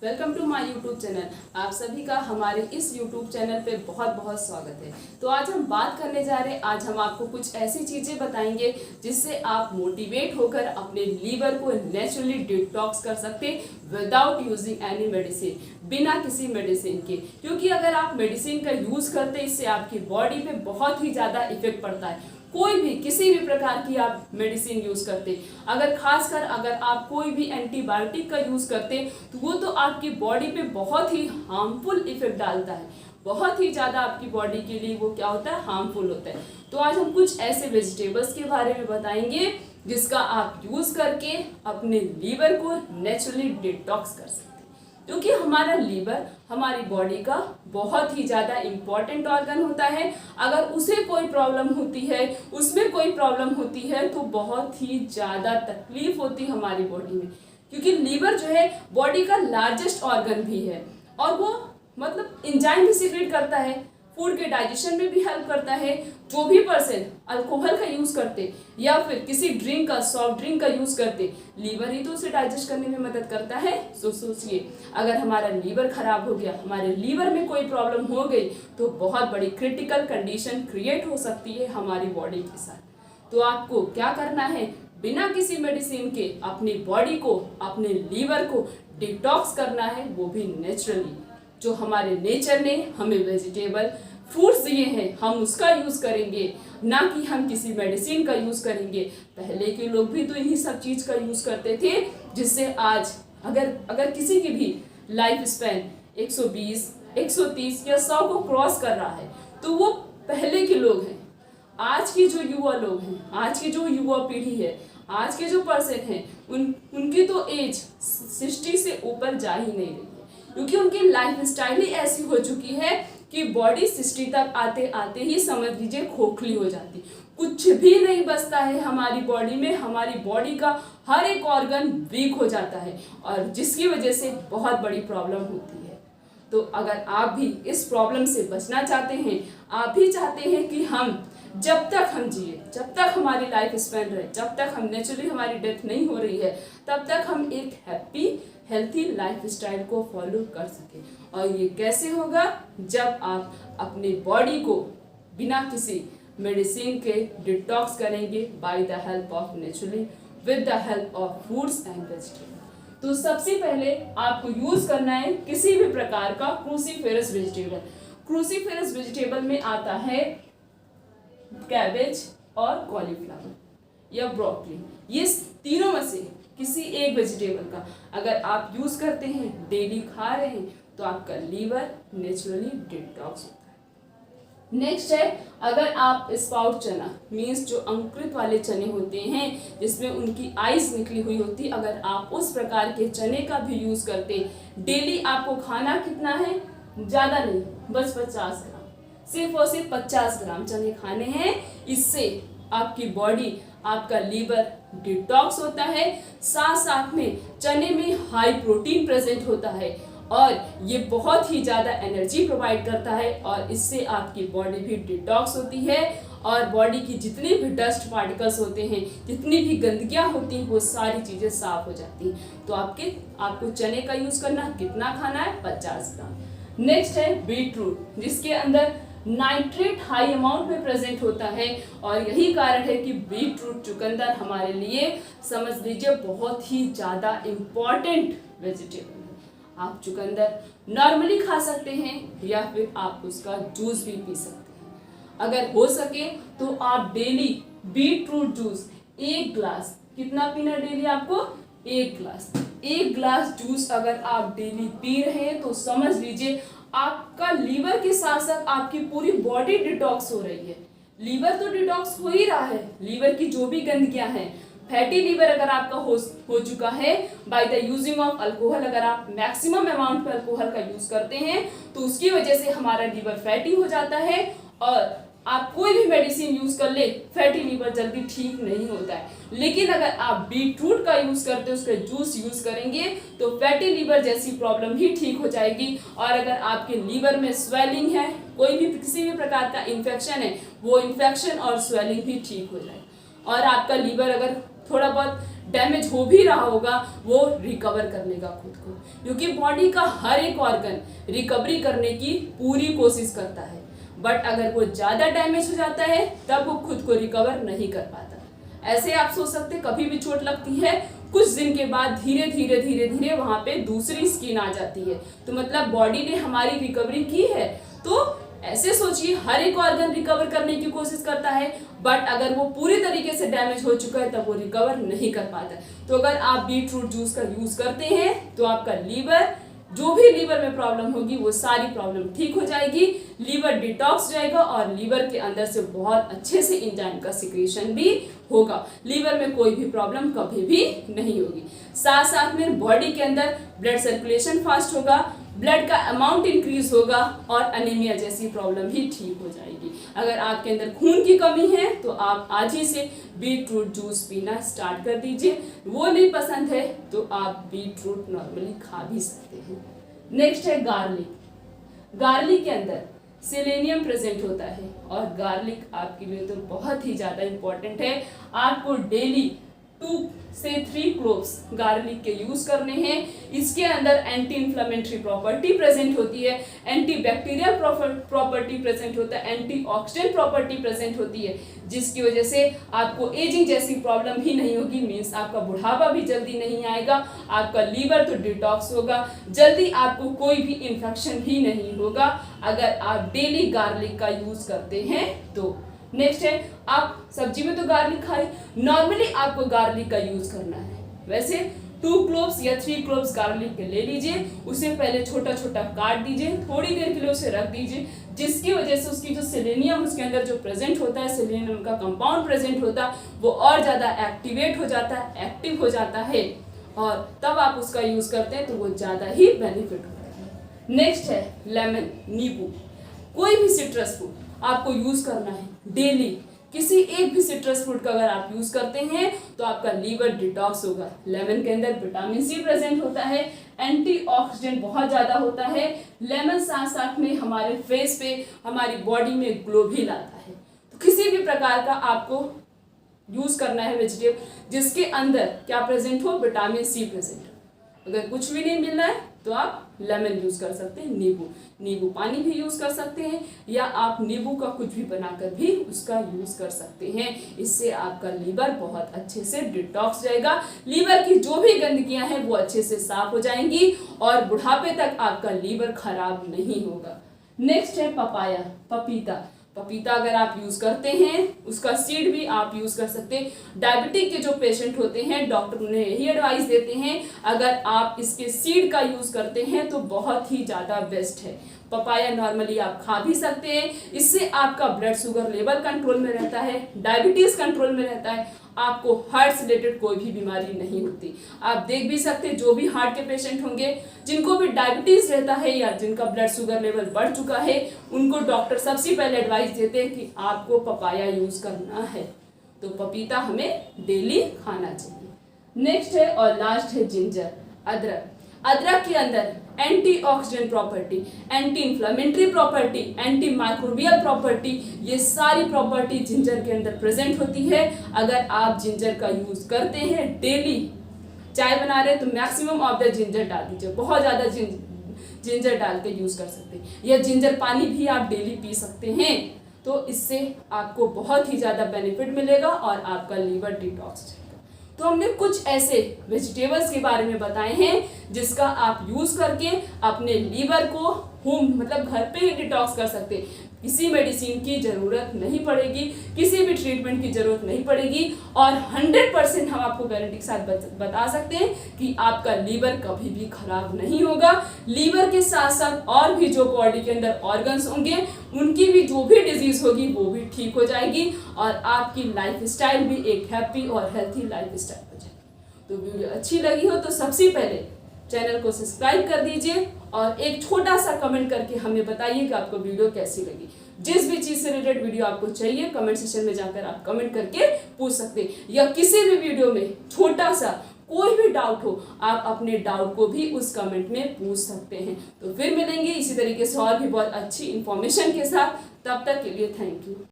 Welcome to my YouTube channel. आप सभी का हमारे इस यूट्यूब चैनल पे बहुत बहुत स्वागत है। तो आज हम बात करने जा रहे हैं, आज हम आपको कुछ ऐसी चीज़ें बताएंगे जिससे आप मोटिवेट होकर अपने लीवर को नेचुरली डिटॉक्स कर सकते विदाउट यूजिंग एनी मेडिसिन, बिना किसी मेडिसिन के। क्योंकि अगर आप मेडिसिन का यूज़ करते इससे आपकी बॉडी पे बहुत ही ज़्यादा इफेक्ट पड़ता है। कोई भी किसी भी प्रकार की आप मेडिसिन यूज करते, अगर खासकर अगर आप कोई भी एंटीबायोटिक का यूज करते तो वो तो आपकी बॉडी पे बहुत ही हार्मफुल इफेक्ट डालता है, बहुत ही ज्यादा आपकी बॉडी के लिए वो क्या होता है, हार्मफुल होता है। तो आज हम कुछ ऐसे वेजिटेबल्स के बारे में बताएंगे जिसका आप यूज करके अपने लीवर को नेचुरली डिटॉक्स कर सकते हैं। क्योंकि हमारा लीवर हमारी बॉडी का बहुत ही ज़्यादा इम्पॉर्टेंट ऑर्गन होता है। अगर उसे कोई प्रॉब्लम होती है, उसमें कोई प्रॉब्लम होती है तो बहुत ही ज़्यादा तकलीफ होती है हमारी बॉडी में। क्योंकि लीवर जो है बॉडी का लार्जेस्ट ऑर्गन भी है और वो मतलब एंजाइम भी सीक्रेट करता है, फूड के डाइजेशन में भी हेल्प करता है। जो भी पर्सन अल्कोहल का यूज़ करते या फिर किसी ड्रिंक का, सॉफ्ट ड्रिंक का यूज़ करते, लीवर ही तो उसे डाइजेस्ट करने में मदद करता है। सो सोचिए, अगर हमारा लीवर खराब हो गया, हमारे लीवर में कोई प्रॉब्लम हो गई तो बहुत बड़ी क्रिटिकल कंडीशन क्रिएट हो सकती है हमारी बॉडी के साथ। तो आपको क्या करना है, बिना किसी मेडिसिन के अपनी बॉडी को, अपने लीवर को डिटॉक्स करना है, वो भी नेचुरली। जो हमारे नेचर ने हमें वेजिटेबल फ्रूट्स दिए हैं हम उसका यूज़ करेंगे, ना कि हम किसी मेडिसिन का यूज़ करेंगे। पहले के लोग भी तो इन्हीं सब चीज़ का यूज़ करते थे, जिससे आज अगर किसी की भी लाइफ स्पैन 120, 130 या 100 को क्रॉस कर रहा है तो वो पहले के लोग हैं। आज की जो युवा लोग हैं, आज की जो युवा पीढ़ी है, आज के जो पर्सन हैं, उनकी तो एज 60 से ऊपर जा ही नहीं रही है। क्योंकि उनकी लाइफ स्टाइल ही ऐसी हो चुकी है कि बॉडी 60 तक आते आते ही समझ लीजिए खोखली हो जाती, कुछ भी नहीं बचता है हमारी बॉडी में। हमारी बॉडी का हर एक ऑर्गन वीक हो जाता है और जिसकी वजह से बहुत बड़ी प्रॉब्लम होती है। तो अगर आप भी इस प्रॉब्लम से बचना चाहते हैं, आप भी चाहते हैं कि हम जब तक हम जिए, जब तक हमारी लाइफ स्पैन रहे, जब तक हम नेचुरली हमारी डेथ नहीं हो रही है, तब तक हम एक हैप्पी हेल्थी लाइफ स्टाइल को फॉलो कर सकें। और ये कैसे होगा, जब आप अपनी बॉडी को बिना किसी मेडिसिन के डिटॉक्स करेंगे by the help of naturally, with the help of fruits and vegetable. तो सबसे पहले आपको यूज करना है किसी भी प्रकार का क्रूसीफेरस वेजिटेबल। क्रूसीफेरस वेजिटेबल में आता है कैबेज और कॉलीफ्लावर या ब्रोकली। ये तीनों में से किसी एक वेजिटेबल का अगर आप यूज करते हैं, डेली खा रहे हैं, तो आपका लीवर नेचुरली डिटॉक्स होता है। नेक्स्ट है, अगर आप स्पाउट चना मीन्स जो अंकुरित वाले चने होते हैं जिसमें उनकी आइज निकली हुई होती, अगर आप उस प्रकार के चने का भी यूज करते, डेली आपको खाना कितना है, ज़्यादा नहीं, बस 50 ग्राम, सिर्फ और सिर्फ 50 ग्राम चने खाने हैं। इससे आपकी बॉडी, आपका लीवर डिटॉक्स होता है। साथ साथ में चने में हाई प्रोटीन प्रेजेंट होता है और ये बहुत ही ज़्यादा एनर्जी प्रोवाइड करता है और इससे आपकी बॉडी भी डिटॉक्स होती है और बॉडी की जितनी भी डस्ट पार्टिकल्स होते हैं, जितनी भी गंदगियाँ होती हैं, वो सारी चीज़ें साफ हो जाती हैं। तो आपको चने का यूज़ करना, कितना खाना है, 50 ग्राम। नेक्स्ट है बीट रूट, जिसके अंदर नाइट्रेट हाई अमाउंट में प्रेजेंट होता है और यही कारण है कि बीट रूट, चुकंदर हमारे लिए समझ लीजिए बहुत ही ज़्यादा इम्पॉर्टेंट वेजिटेबल है। आप चुकंदर नॉर्मली खा सकते हैं या फिर आप उसका जूस भी पी सकते हैं। अगर हो सके तो आप daily beet root juice 1 glass, कितना पीना डेली आपको, 1 ग्लास जूस अगर आप डेली पी रहे हैं तो समझ लीजिए आपका लीवर के साथ साथ आपकी पूरी बॉडी डिटॉक्स हो रही है। लीवर तो डिटॉक्स हो ही रहा है, लीवर की जो भी गंदगियां हैं, फैटी लीवर अगर आपका हो चुका है by the using of alcohol, अगर आप मैक्सिमम अमाउंट में अल्कोहल का यूज करते हैं तो उसकी वजह से हमारा लीवर फैटी हो जाता है और आप कोई भी मेडिसिन यूज कर ले, फैटी लीवर जल्दी ठीक नहीं होता है। लेकिन अगर आप बीट रूट का यूज करते, उसका जूस यूज करेंगे तो फैटी लीवर जैसी प्रॉब्लम ही ठीक हो जाएगी। और अगर आपके लीवर में स्वेलिंग है, कोई भी किसी भी प्रकार का इन्फेक्शन है, वो इन्फेक्शन और स्वेलिंग भी ठीक हो जाएगी। और आपका लीवर अगर थोड़ा बहुत डैमेज हो भी रहा होगा वो रिकवर कर लेगा खुद को, क्योंकि बॉडी का हर एक ऑर्गन रिकवरी करने की पूरी कोशिश करता है। बट अगर वो ज़्यादा डैमेज हो जाता है तब वो खुद को रिकवर नहीं कर पाता। ऐसे आप सोच सकते कभी भी चोट लगती है, कुछ दिन के बाद धीरे धीरे वहाँ पे दूसरी स्किन आ जाती है, तो मतलब बॉडी ने हमारी रिकवरी की है। तो ऐसे सोचिए हर एक ऑर्गन रिकवर करने की कोशिश करता है, बट अगर वो पूरी तरीके से डैमेज हो चुका है तब वो रिकवर नहीं कर पाता। तो अगर आप बीट रूट जूस का यूज करते हैं तो आपका लीवर, जो भी लीवर में प्रॉब्लम होगी वो सारी प्रॉब्लम ठीक हो जाएगी, लीवर डिटॉक्स जाएगा और लीवर के अंदर से बहुत अच्छे से एंजाइम का सिक्रेशन भी होगा। लीवर में कोई भी प्रॉब्लम कभी भी नहीं होगी। साथ साथ में बॉडी के अंदर ब्लड सर्कुलेशन फास्ट होगा, ब्लड का अमाउंट इंक्रीज होगा और अनीमिया जैसी प्रॉब्लम भी ठीक हो जाएगी। अगर आपके अंदर खून की कमी है तो आप आज ही से बीट रूट जूस पीना स्टार्ट कर दीजिए। वो नहीं पसंद है तो आप बीट रूट नॉर्मली खा भी सकते हैं। नेक्स्ट है गार्लिक। गार्लिक के अंदर सेलेनियम प्रेजेंट होता है और गार्लिक आपके लिए तो बहुत ही ज़्यादा इम्पोर्टेंट है। आपको डेली 2 से 3 क्लोव्स गार्लिक के यूज करने हैं। इसके अंदर एंटी इन्फ्लेमेटरी प्रॉपर्टी प्रेजेंट होती है, एंटी बैक्टीरियल प्रॉपर्टी प्रेजेंट होता है, एंटी ऑक्सीडेंट प्रॉपर्टी प्रेजेंट होती है, जिसकी वजह से आपको एजिंग जैसी प्रॉब्लम भी नहीं होगी। मीन्स आपका बुढ़ापा भी जल्दी नहीं आएगा, आपका लीवर तो डिटॉक्स होगा, जल्दी आपको कोई भी इन्फेक्शन भी नहीं होगा अगर आप डेली गार्लिक का यूज करते हैं तो। नेक्स्ट है, आप सब्जी में तो गार्लिक खाए, नॉर्मली आपको गार्लिक का यूज करना है। वैसे 2 क्लोव्स या 3 क्लोव्स गार्लिक के ले लीजिए, उसे पहले छोटा छोटा काट दीजिए, थोड़ी देर के लिए उसे रख दीजिए, जिसकी वजह से उसकी जो सेलेनियम उसके अंदर जो प्रेजेंट होता है, सेलेनियम का कंपाउंड प्रेजेंट होता है, वो और ज़्यादा एक्टिवेट हो जाता है, एक्टिव हो जाता है और तब आप उसका यूज करते हैं तो वो ज़्यादा ही बेनिफिट होता है। नेक्स्ट है लेमन, नींबू। कोई भी सिट्रस फ्रूट आपको यूज करना है डेली। किसी एक भी सिट्रस फ्रूट का अगर आप यूज करते हैं तो आपका लीवर डिटॉक्स होगा। लेमन के अंदर विटामिन सी प्रेजेंट होता है, एंटीऑक्सीडेंट बहुत ज्यादा होता है। लेमन साथ साथ में हमारे फेस पे, हमारी बॉडी में ग्लो भी लाता है। तो किसी भी प्रकार का आपको यूज करना है वेजिटेबल जिसके अंदर क्या प्रेजेंट हो, विटामिन सी प्रेजेंट। अगर कुछ भी नहीं मिल रहा है तो आप लेमन यूज कर सकते हैं, नींबू पानी भी यूज कर सकते हैं, या आप नींबू का कुछ भी बनाकर भी उसका यूज कर सकते हैं। इससे आपका लीवर बहुत अच्छे से डिटॉक्स जाएगा, लीवर की जो भी गंदगियां हैं वो अच्छे से साफ हो जाएंगी और बुढ़ापे तक आपका लीवर खराब नहीं होगा। नेक्स्ट है पपाया, पपीता। पपीता अगर आप यूज करते हैं, उसका सीड भी आप यूज कर सकते हैं। डायबिटिक के जो पेशेंट होते हैं डॉक्टर उन्हें यही एडवाइस देते हैं, अगर आप इसके सीड का यूज करते हैं तो बहुत ही ज्यादा बेस्ट है। पपाया नॉर्मली आप खा भी सकते हैं, इससे आपका ब्लड शुगर लेवल कंट्रोल में रहता है, डायबिटीज कंट्रोल में रहता है, आपको हार्ट से रिलेटेड कोई भी बीमारी नहीं होती। आप देख भी सकते हैं जो भी हार्ट के पेशेंट होंगे, जिनको भी डायबिटीज रहता है या जिनका ब्लड शुगर लेवल बढ़ चुका है, उनको डॉक्टर सबसे पहले एडवाइस देते हैं कि आपको पपाया यूज करना है। तो पपीता हमें डेली खाना चाहिए। नेक्स्ट है और लास्ट है जिंजर, अदरक। अदरक के अंदर antioxidant property, anti inflammatory property, anti microbial property, ये सारी प्रॉपर्टी जिंजर के अंदर प्रेजेंट होती है। अगर आप जिंजर का यूज करते हैं डेली, चाय बना रहे हैं तो मैक्सिमम ऑफ द जिंजर डाल दीजिए, बहुत ज़्यादा जिंजर डाल के यूज कर सकते हैं, या जिंजर पानी भी आप डेली पी सकते हैं। तो इससे आपको बहुत ही ज़्यादा बेनिफिट मिलेगा और आपका लीवर डिटॉक्स। तो हमने कुछ ऐसे वेजिटेबल्स के बारे में बताए हैं जिसका आप यूज करके अपने लीवर को होम मतलब घर पे ही डिटॉक्स कर सकते हैं। किसी मेडिसिन की जरूरत नहीं पड़ेगी, किसी भी ट्रीटमेंट की जरूरत नहीं पड़ेगी और 100% हम आपको गारंटी के साथ बता सकते हैं कि आपका लीवर कभी भी खराब नहीं होगा। लीवर के साथ साथ और भी जो बॉडी के अंदर ऑर्गन्स होंगे उनकी भी जो भी डिजीज होगी वो भी ठीक हो जाएगी और आपकी लाइफ स्टाइल भी एक हैप्पी और हेल्थी लाइफ स्टाइल हो जाएगी। तो वीडियो अच्छी लगी हो तो सबसे पहले चैनल को सब्सक्राइब कर दीजिए और एक छोटा सा कमेंट करके हमें बताइए कि आपको वीडियो कैसी लगी। जिस भी चीज से रिलेटेड वीडियो आपको चाहिए कमेंट सेक्शन में जाकर आप कमेंट करके पूछ सकते हैं, या किसी भी वीडियो में छोटा सा कोई भी डाउट हो आप अपने डाउट को भी उस कमेंट में पूछ सकते हैं। तो फिर मिलेंगे इसी तरीके से और भी बहुत अच्छी इंफॉर्मेशन के साथ, तब तक के लिए थैंक यू।